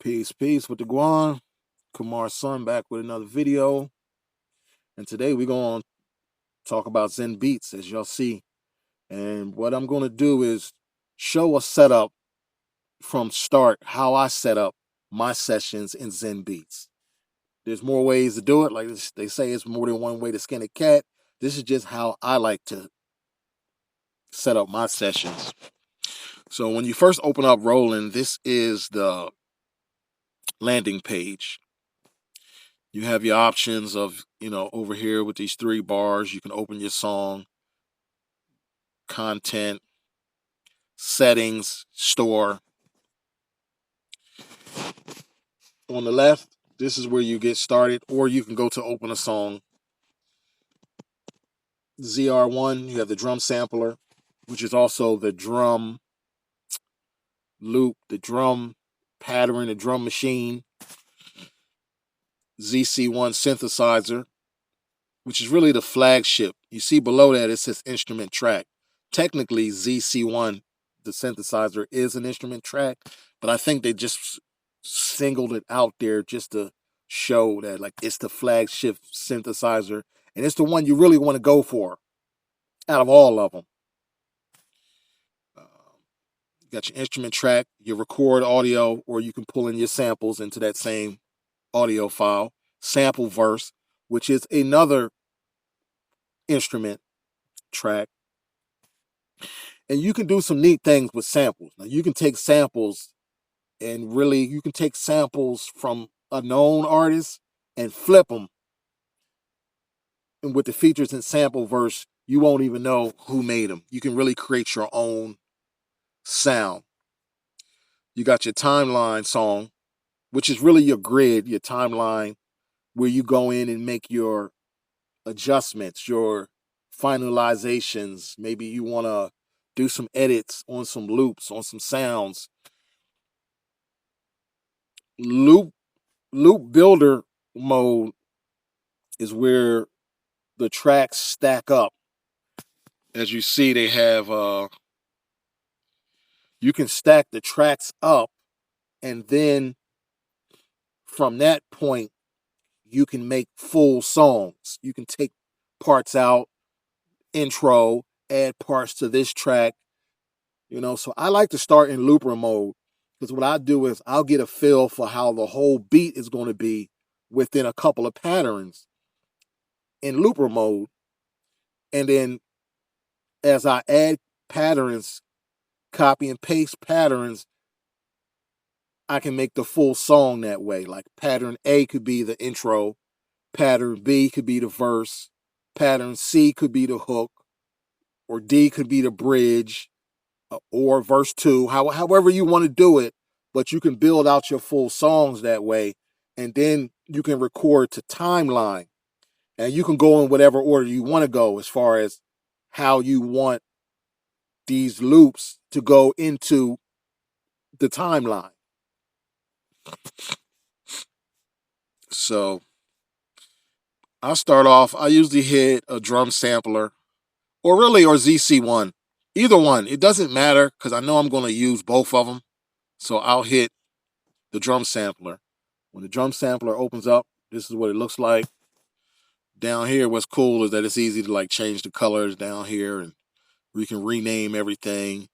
Peace with the Guan. Kumar's son back with another video. And today we're going to talk about Zenbeats, as y'all see. And what I'm going to do is show a setup from start, how I set up my sessions in Zenbeats. There's more ways to do it. Like they say, it's more than one way to skin a cat. This is just how I like to set up my sessions. So when you first open up Roland, this is the landing page. You have your options of, over here with these three bars. You can open your song, content, settings, store. On the left, this is where you get started, or you can go to open a song. ZR1, you have the drum sampler, which is also the drum loop, the drum pattern, the drum machine. ZC1 synthesizer, which is really the flagship. You see below that it says instrument track. Technically, ZC1, the synthesizer, is an instrument track, but I think they just singled it out there just to show that like it's the flagship synthesizer, and it's the one you really want to go for out of all of them. You got your instrument track, your record audio, or you can pull in your samples into that same audio file. Sample verse, which is another instrument track. And you can do some neat things with samples. Now you can take samples and really you can take samples from a known artist and flip them. And with the features in sample verse, you won't even know who made them. You can really create your own sound. You got your timeline song, which is really your grid, your timeline, where you go in and make your adjustments, your finalizations. Maybe you want to do some edits on some loops, on some sounds. Loop builder mode is where the tracks stack up. As you see, they have you can stack the tracks up, and then from that point you can make full songs. You can take parts out, intro, add parts to this track. So I like to start in looper mode, because what I do is I'll get a feel for how the whole beat is going to be within a couple of patterns in looper mode. And then as I add patterns, copy and paste patterns, I can make the full song that way. Like pattern A could be the intro, pattern B could be the verse, pattern C could be the hook, or D could be the bridge, or verse 2, however you want to do it. But you can build out your full songs that way, and then you can record to timeline, and you can go in whatever order you want to go as far as how you want these loops to go into the timeline. So I usually hit a drum sampler, or ZC1. Either one. It doesn't matter, because I know I'm going to use both of them. So I'll hit the drum sampler. When the drum sampler opens up, this is what it looks like. Down here, what's cool is that it's easy to like change the colors down here, and we can rename everything,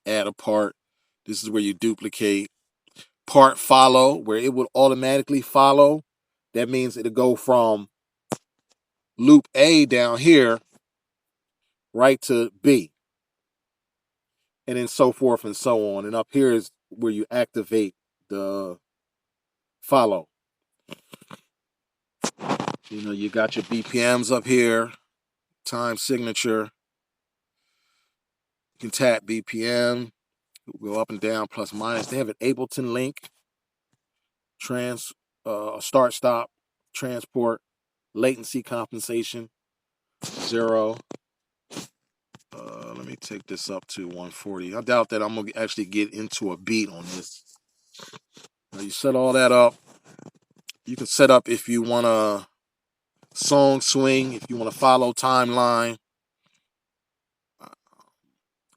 add a part. This is where you duplicate. Part follow, where it would automatically follow. That means it'll go from loop A down here right to B, and then so forth and so on. And up here is where you activate the follow. You got your BPMs up here, time signature. You can tap BPM, go up and down, plus minus. They have an Ableton link, start stop, transport, latency compensation, 0. Let me take this up to 140. I doubt that I'm gonna actually get into a beat on this. Now you set all that up. You can set up if you want to song swing, if you want to follow timeline,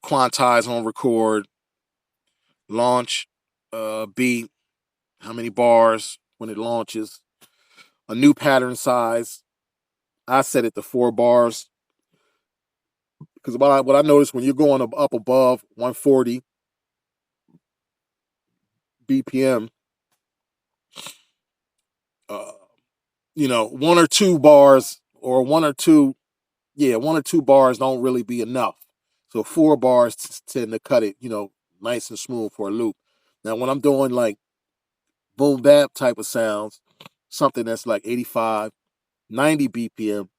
quantize on record, launch, beat, how many bars when it launches, a new pattern size. I set it to 4 bars because what I noticed when you're going up above 140 BPM, uh, 1 or 2 bars or 1 or 2 bars don't really be enough. So 4 bars tend to cut it, nice and smooth for a loop. Now when I'm doing like boom bap type of sounds, something that's like 85, 90 BPM,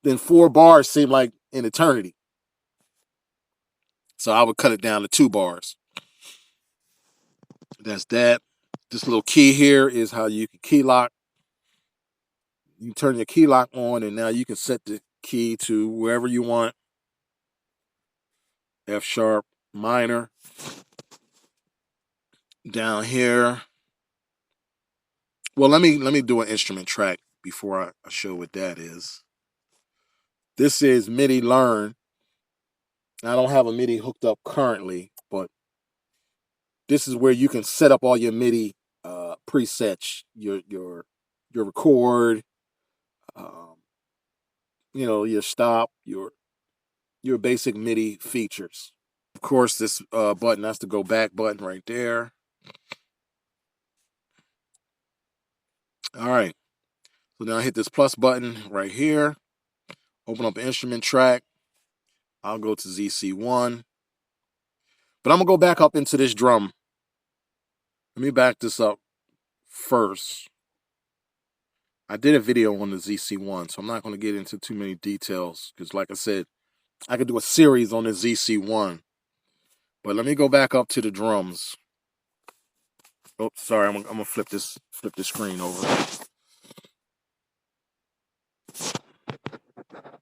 then 4 bars seem like an eternity. So I would cut it down to 2 bars. That's that. This little key here is how you can key lock. You turn your key lock on, and now you can set the key to wherever you want. F sharp minor. Down here. Well, let me do an instrument track before I show what that is. This is MIDI Learn. I don't have a MIDI hooked up currently, but this is where you can set up all your MIDI presets, your record, your stop, your basic MIDI features. Of course, this button, that's the go back button right there. All right. So now I hit this plus button right here. Open up an instrument track. I'll go to ZC1. But I'm going to go back up into this drum. Let me back this up first. I did a video on the ZC1, so I'm not going to get into too many details because, like I said, I could do a series on the ZC1. But let me go back up to the drums. Oh, sorry, I'm going to flip this screen over.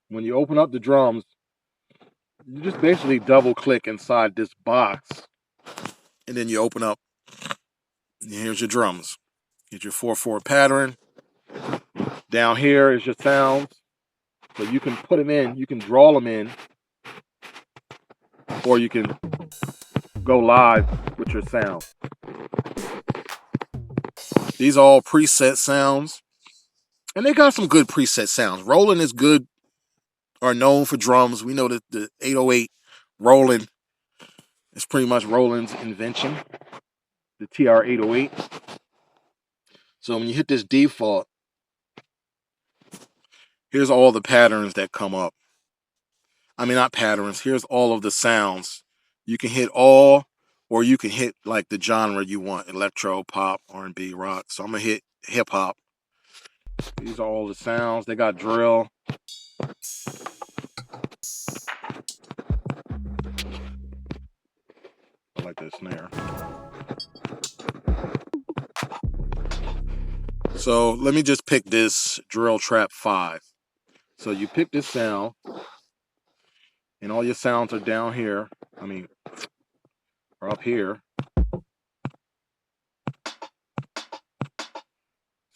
When you open up the drums, you just basically double click inside this box, and then you open up, and here's your drums. Here's your 4/4 pattern. Down here is your sounds. So you can put them in, you can draw them in, or you can go live with your sound. These are all preset sounds, and they got some good preset sounds. Roland is good, or known for drums. We know that the 808 Roland is pretty much Roland's invention, the TR-808. So when you hit this default, here's all the patterns that come up. I mean, not patterns. Here's all of the sounds. You can hit all, or you can hit like the genre you want: electro, pop, R&B, rock. So I'm gonna hit hip hop. These are all the sounds. They got drill. I like that snare. So let me just pick this drill trap 5. So you pick this sound, and all your sounds are down here. Or up here.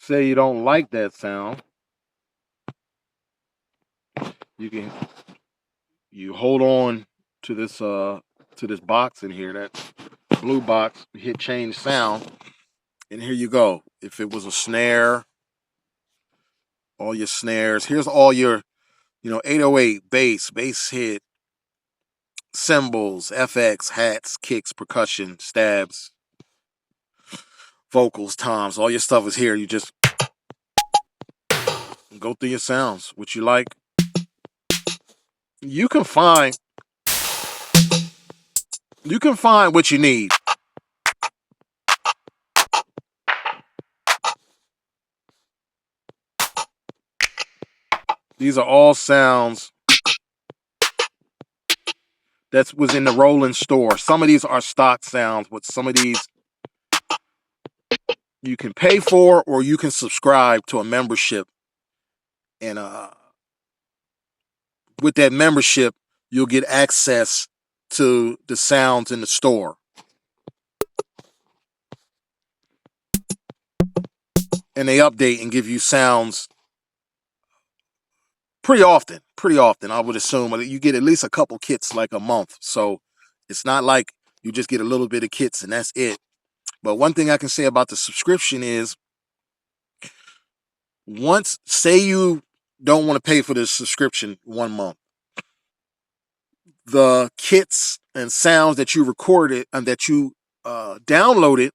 Say you don't like that sound, you hold on to this box in here, that blue box, hit change sound, and here you go. If it was a snare, all your snares. Here's all your 808 bass hit, cymbals, FX, hats, kicks, percussion, stabs, vocals, toms. All your stuff is here. You just go through your sounds, what you like. You can find what you need. These are all sounds that was in the Roland store. Some of these are stock sounds, but some of these you can pay for, or you can subscribe to a membership. And with that membership, you'll get access to the sounds in the store. And they update and give you sounds pretty often. I would assume you get at least a couple kits like a month. So it's not like you just get a little bit of kits and that's it. But one thing I can say about the subscription is, once, say you don't want to pay for the subscription 1 month, the kits and sounds that you recorded and that you downloaded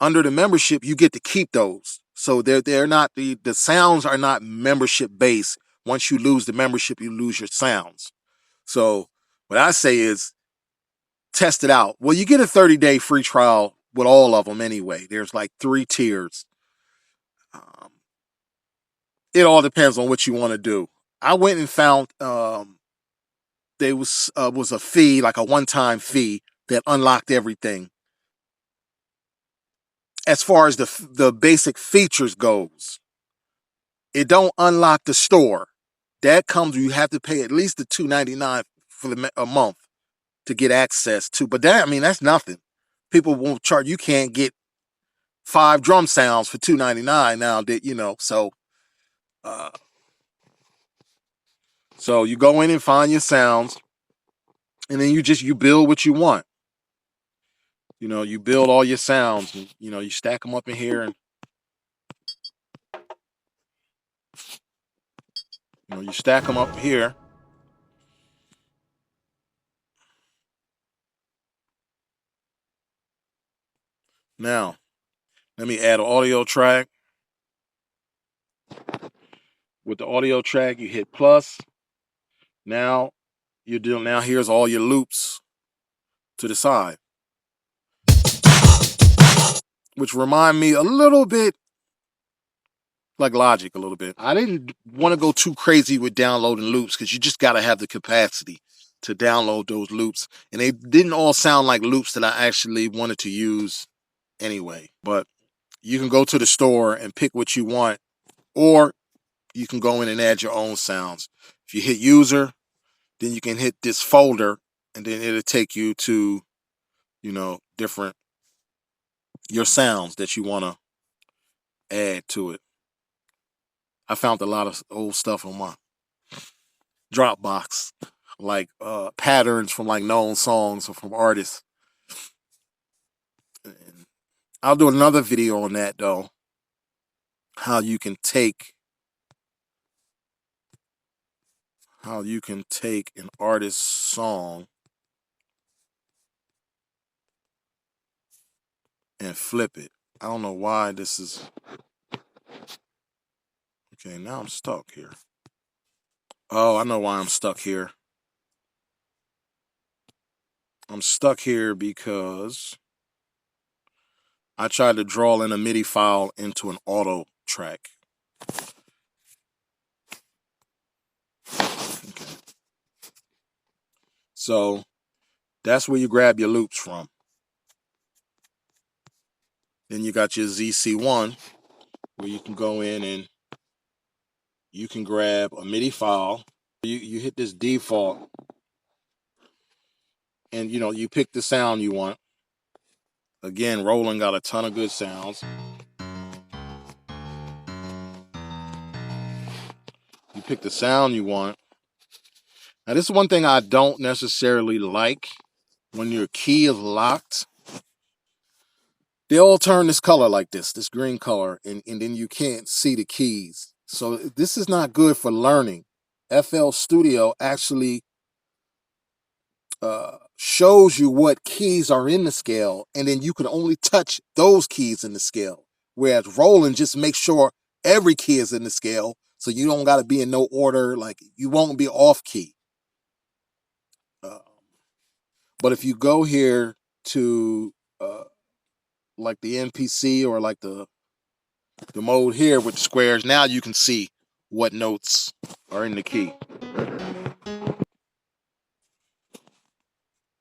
under the membership, you get to keep those. So they're not, the sounds are not membership based. Once you lose the membership, you lose your sounds. So what I say is, test it out. Well, you get a 30-day free trial with all of them anyway. There's like 3 tiers. Um, it all depends on what you want to do. I went and found there was a fee, like a one-time fee that unlocked everything. As far as the basic features goes, it don't unlock the store. That comes, you have to pay at least the $2.99 for a month to get access to. But that, I mean, that's nothing. People won't charge. You can't get 5 drum sounds for $2.99 now. That, you know, uh, so you go in and find your sounds, and then you build what you want. You know, you build all your sounds, and you know, you stack them up in here, and you know, you stack them up here. Now, let me add an audio track. With the audio track, you hit plus. Now now here's all your loops to the side, which remind me a little bit like Logic a little bit. I didn't want to go too crazy with downloading loops because you just got to have the capacity to download those loops. And they didn't all sound like loops that I actually wanted to use anyway. But you can go to the store and pick what you want, or you can go in and add your own sounds. If you hit user, then you can hit this folder, and then it'll take you to, you know, different, your sounds that you want to add to it. I found a lot of old stuff on my Dropbox, like patterns from like known songs or from artists. And I'll do another video on that though, how you can take an artist's song and flip it. I don't know why this is okay. Now I'm stuck here. Oh, I know why I'm stuck here. I'm stuck here because I tried to draw in a MIDI file into an auto track. Okay. So that's where you grab your loops from. Then you got your ZC1, where you can go in and you can grab a MIDI file. You hit this default, and you know, you pick the sound you want. Again, Roland got a ton of good sounds. You pick the sound you want. Now, this is one thing I don't necessarily like. When your key is locked, they all turn this color like this green color, and then you can't see the keys. So this is not good for learning. FL Studio actually shows you what keys are in the scale, and then you can only touch those keys in the scale. Whereas Roland just makes sure every key is in the scale, so you don't got to be in no order. Like, you won't be off key. But if you go here to like the NPC or like the mode here with the squares, now you can see what notes are in the key.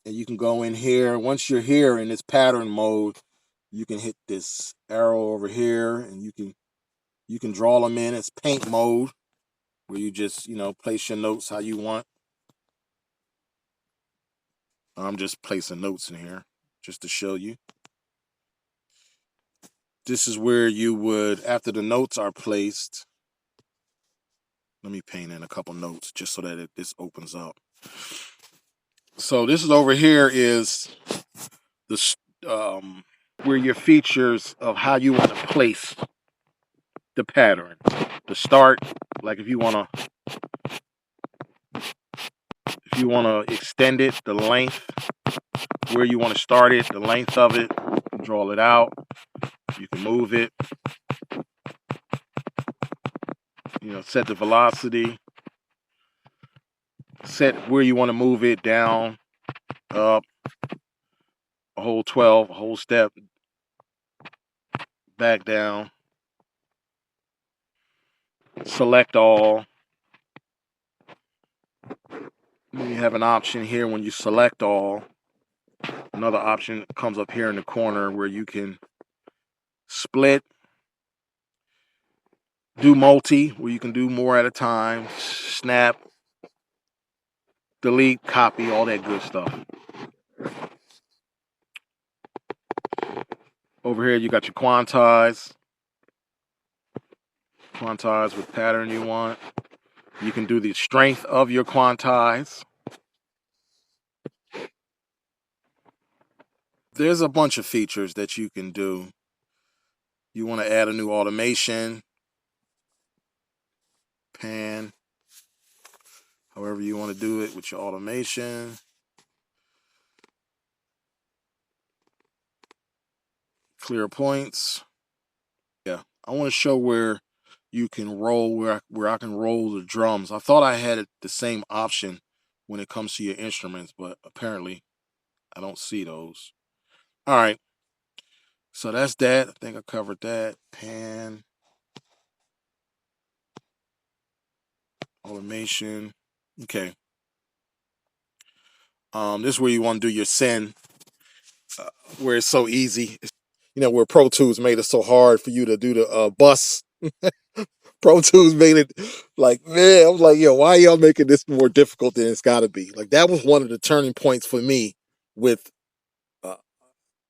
And you can go in here. Once you're here in this pattern mode, you can hit this arrow over here, and you can draw them in. It's paint mode, where you just, you know, place your notes how you want. I'm just placing notes in here just to show you. This is where you would, after the notes are placed, let me paint in a couple notes just so that this opens up. So this is over here is the where your features of how you want to place the pattern. The start, like if you want to extend it, the length, where you want to start it, the length of it, draw it out. You can move it. Set the velocity. Set where you want to move it, down, up, a whole 12, a whole step, back down. Select all. Then you have an option here when you select all. Another option comes up here in the corner where you can split, do multi, where you can do more at a time, snap, delete, copy, all that good stuff. Over here, you got your quantize what pattern you want. You can do the strength of your quantize. There's a bunch of features that you can do. You want to add a new automation, pan, however you want to do it with your automation. Clear points. Yeah, I want to show where you can roll, where I can roll the drums. I thought I had the same option when it comes to your instruments, but apparently I don't see those. All right, so that's that. I think I covered that. Pan, automation. Okay. This is where you want to do your send, where it's so easy. Where Pro Tools made it so hard for you to do the bus. Pro Tools made it like, man, I was like, yo, why y'all making this more difficult than it's got to be? Like, that was one of the turning points for me with uh,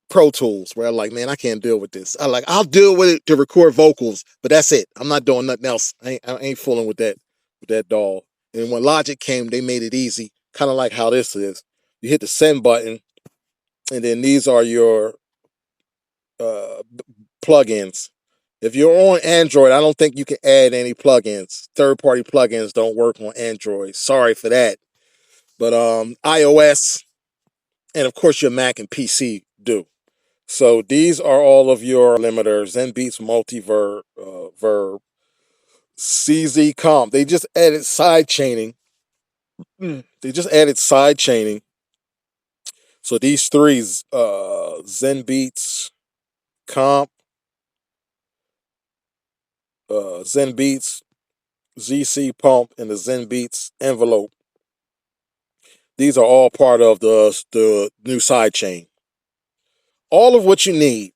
Pro Tools, where I'm like, man, I can't deal with this. I'll deal with it to record vocals, but that's it. I'm not doing nothing else. I ain't fooling with that doll. And when Logic came, they made it easy, kind of like how this is. You hit the send button, and then these are your uh, plugins. If you're on Android, I don't think you can add any plugins. Third-party plugins don't work on Android. Sorry for that. But iOS and of course your Mac and PC do. So these are all of your limiters: Zenbeats, multiverb, verb, CZ comp. They just added sidechaining. They just added sidechaining. So these three, Zenbeats, comp, Zenbeats, ZC pump, and the Zenbeats envelope. These are all part of the new sidechain. All of what you need.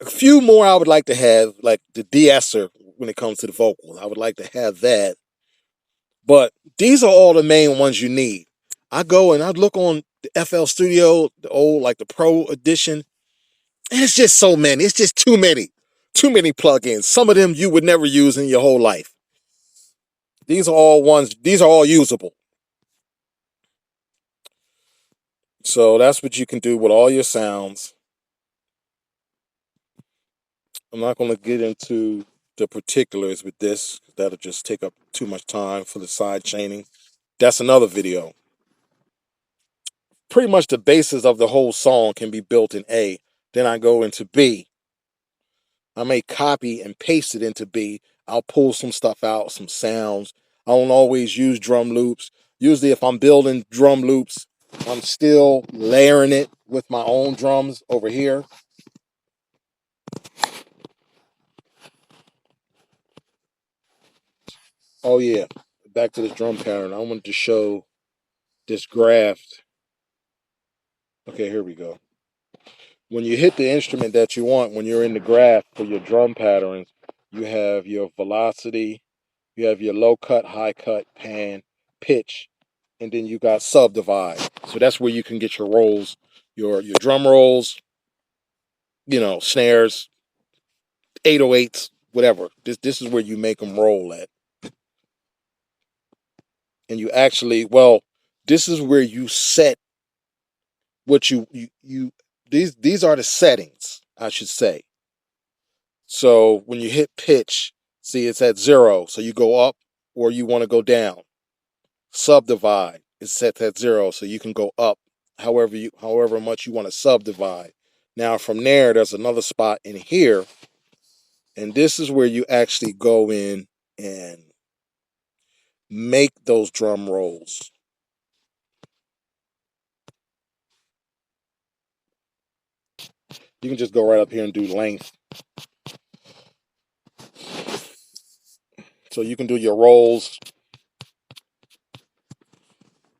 A few more I would like to have, like the de-esser when it comes to the vocals. I would like to have that. But these are all the main ones you need. I go and I look on the FL Studio, the old, like the Pro edition, and it's just so many. It's just too many. Too many plugins. Some of them you would never use in your whole life. These are all usable. So that's what you can do with all your sounds. I'm not going to get into the particulars with this. That'll just take up too much time for the side chaining. That's another video. Pretty much the basis of the whole song can be built in A. Then I go into B. I may copy and paste it into B. I'll pull some stuff out, some sounds. I don't always use drum loops. Usually if I'm building drum loops, I'm still layering it with my own drums over here. Oh yeah, back to this drum pattern. I wanted to show this graph. Okay, here we go. When you hit the instrument that you want, when you're in the graph for your drum patterns, you have your velocity, you have your low cut, high cut, pan, pitch, and then you got subdivide. So that's where you can get your rolls, your drum rolls, snares, 808s, whatever. This is where you make them roll at. And you actually, this is where you set what you these are the settings, I should say. So when you hit pitch, see it's at 0, so you go up or you want to go down. Subdivide is set at 0, so you can go up however much you want to subdivide. Now from there's another spot in here, and this is where you actually go in and make those drum rolls. You can just go right up here and do length. So you can do your rolls,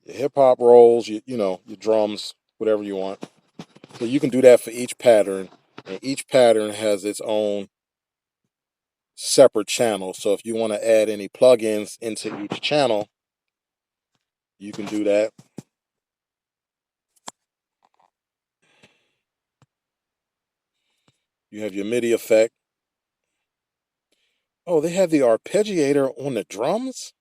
your hip hop rolls, your drums, whatever you want. So you can do that for each pattern, and each pattern has its own separate channel. So if you want to add any plugins into each channel, you can do that. You have your MIDI effect. Oh, they have the arpeggiator on the drums?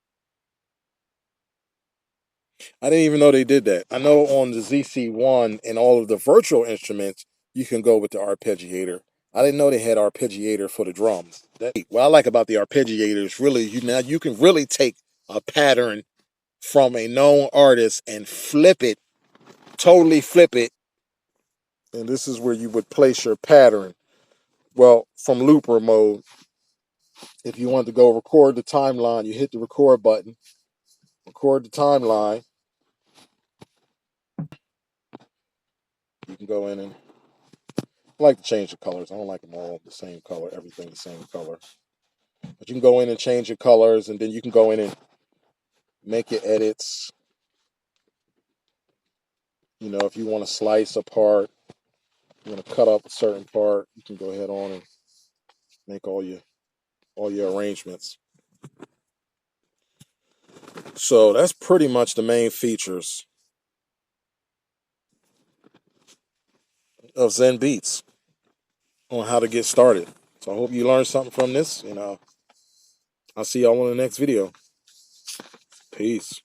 I didn't even know they did that. I know on the ZC1 and all of the virtual instruments, you can go with the arpeggiator. I didn't know they had arpeggiator for the drums. What I like about the arpeggiator is really now you can really take a pattern from a known artist and totally flip it. And this is where you would place your pattern. Well, from looper mode, if you want to go record the timeline, you hit the record button, record the timeline. You can go in and I like to change the colors. I don't like them all the same color, everything the same color. But you can go in and change your colors, and then you can go in and make your edits. If you want to slice a part, you want to cut up a certain part, you can go ahead on and make all your arrangements. So that's pretty much the main features of Zenbeats on how to get started. So I hope you learned something from this, and I'll see y'all on the next video. Peace.